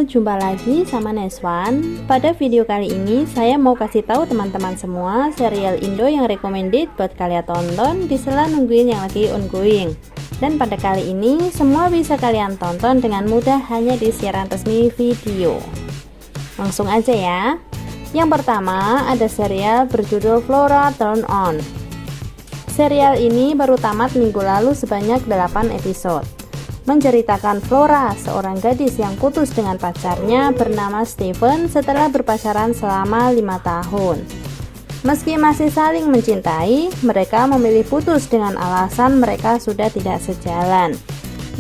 jumpa lagi sama Neswan. Pada video kali ini saya mau kasih tahu teman-teman semua serial Indo yang recommended buat kalian tonton di sela nungguin yang lagi ongoing. Dan pada kali ini semua bisa kalian tonton dengan mudah hanya di siaran resmi video. Langsung aja ya. Yang pertama ada serial berjudul Flora Turn On. Serial ini baru tamat minggu lalu sebanyak 8 episode. Menceritakan Flora, seorang gadis yang putus dengan pacarnya bernama Steven setelah berpacaran selama 5 tahun. Meski masih saling mencintai, mereka memilih putus dengan alasan mereka sudah tidak sejalan.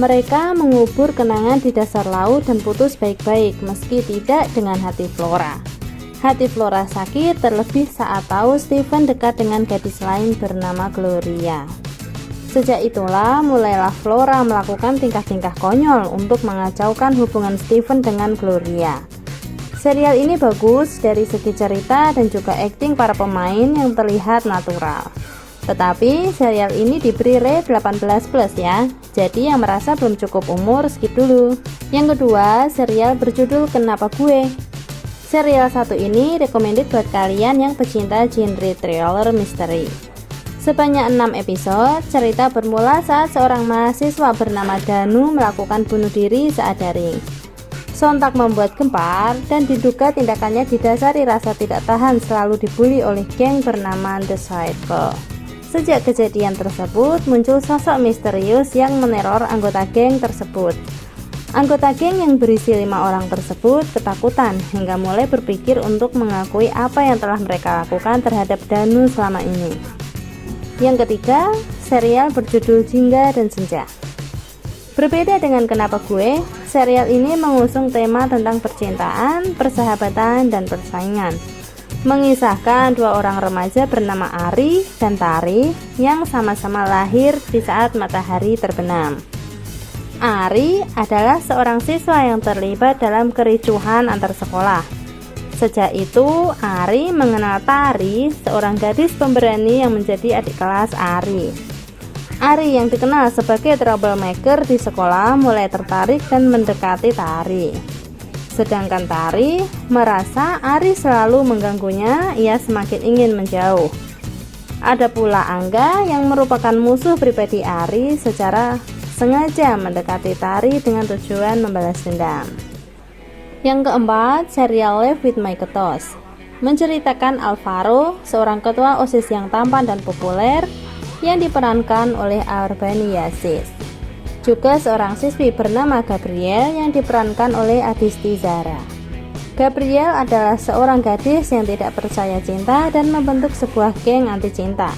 Mereka mengubur kenangan di dasar laut dan putus baik-baik meski tidak dengan hati Flora. Hati Flora sakit terlebih saat tahu Steven dekat dengan gadis lain bernama Gloria. Sejak itulah mulailah Flora melakukan tingkah-tingkah konyol untuk mengacaukan hubungan Steven dengan Gloria. Serial ini bagus dari segi cerita dan juga akting para pemain yang terlihat natural. Tetapi serial ini diberi rate 18+ ya. Jadi yang merasa belum cukup umur skip dulu. Yang kedua, serial berjudul Kenapa Gue. Serial satu ini recommended buat kalian yang pecinta genre thriller misteri. Sebanyak 6 episode, cerita bermula saat seorang mahasiswa bernama Danu melakukan bunuh diri saat daring. Sontak membuat gempar dan diduga tindakannya didasari rasa tidak tahan selalu dibully oleh geng bernama The Circle. Sejak kejadian tersebut, muncul sosok misterius yang meneror anggota geng tersebut. Anggota geng yang berisi 5 orang tersebut ketakutan hingga mulai berpikir untuk mengakui apa yang telah mereka lakukan terhadap Danu selama ini. Yang ketiga, serial berjudul Jingga dan Senja. Berbeda dengan Kenapa Gue, serial ini mengusung tema tentang percintaan, persahabatan, dan persaingan. Mengisahkan 2 orang remaja bernama Ari dan Tari yang sama-sama lahir di saat matahari terbenam. Ari adalah seorang siswa yang terlibat dalam kericuhan antar sekolah. Sejak itu, Ari mengenal Tari, seorang gadis pemberani yang menjadi adik kelas Ari. Ari yang dikenal sebagai troublemaker di sekolah mulai tertarik dan mendekati Tari. Sedangkan Tari merasa Ari selalu mengganggunya, ia semakin ingin menjauh. Ada pula Angga yang merupakan musuh pribadi Ari secara sengaja mendekati Tari dengan tujuan membalas dendam. Yang keempat, serial Live with My Ketos. Menceritakan Alvaro, seorang ketua OSIS yang tampan dan populer yang diperankan oleh Arbani Yasis. Juga seorang siswi bernama Gabriel yang diperankan oleh Adisti Zara. Gabriel adalah seorang gadis yang tidak percaya cinta dan membentuk sebuah geng anti cinta.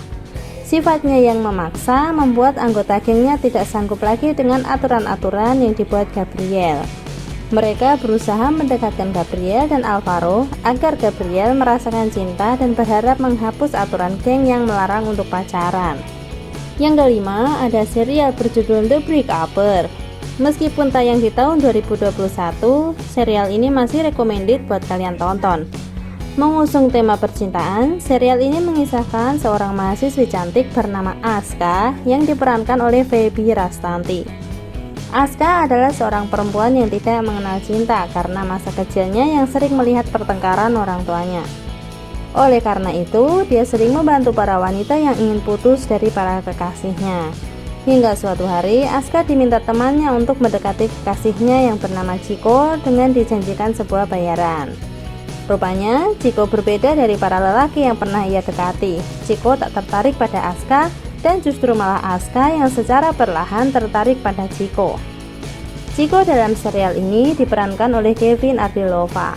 Sifatnya yang memaksa membuat anggota gengnya tidak sanggup lagi dengan aturan-aturan yang dibuat Gabriel. Mereka berusaha mendekatkan Gabriel dan Alvaro agar Gabriel merasakan cinta dan berharap menghapus aturan geng yang melarang untuk pacaran. Yang kelima, ada serial berjudul The Break-Upper. Meskipun tayang di tahun 2021, serial ini masih recommended buat kalian tonton. Mengusung tema percintaan, serial ini mengisahkan seorang mahasiswi cantik bernama Aska yang diperankan oleh Feby Rastanti. Aska adalah seorang perempuan yang tidak mengenal cinta karena masa kecilnya yang sering melihat pertengkaran orang tuanya. Oleh karena itu, dia sering membantu para wanita yang ingin putus dari para kekasihnya. Hingga suatu hari, Aska diminta temannya untuk mendekati kekasihnya yang bernama Chiko dengan dijanjikan sebuah bayaran. Rupanya, Chiko berbeda dari para lelaki yang pernah ia dekati. Chiko tak tertarik pada Aska dan justru malah Aska yang secara perlahan tertarik pada Chiko. Chiko dalam serial ini diperankan oleh Kevin Ardilova.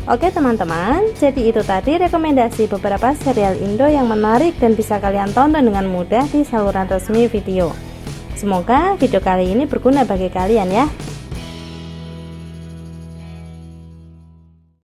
Oke teman-teman, jadi itu tadi rekomendasi beberapa serial Indo yang menarik dan bisa kalian tonton dengan mudah di saluran resmi video. Semoga video kali ini berguna bagi kalian ya.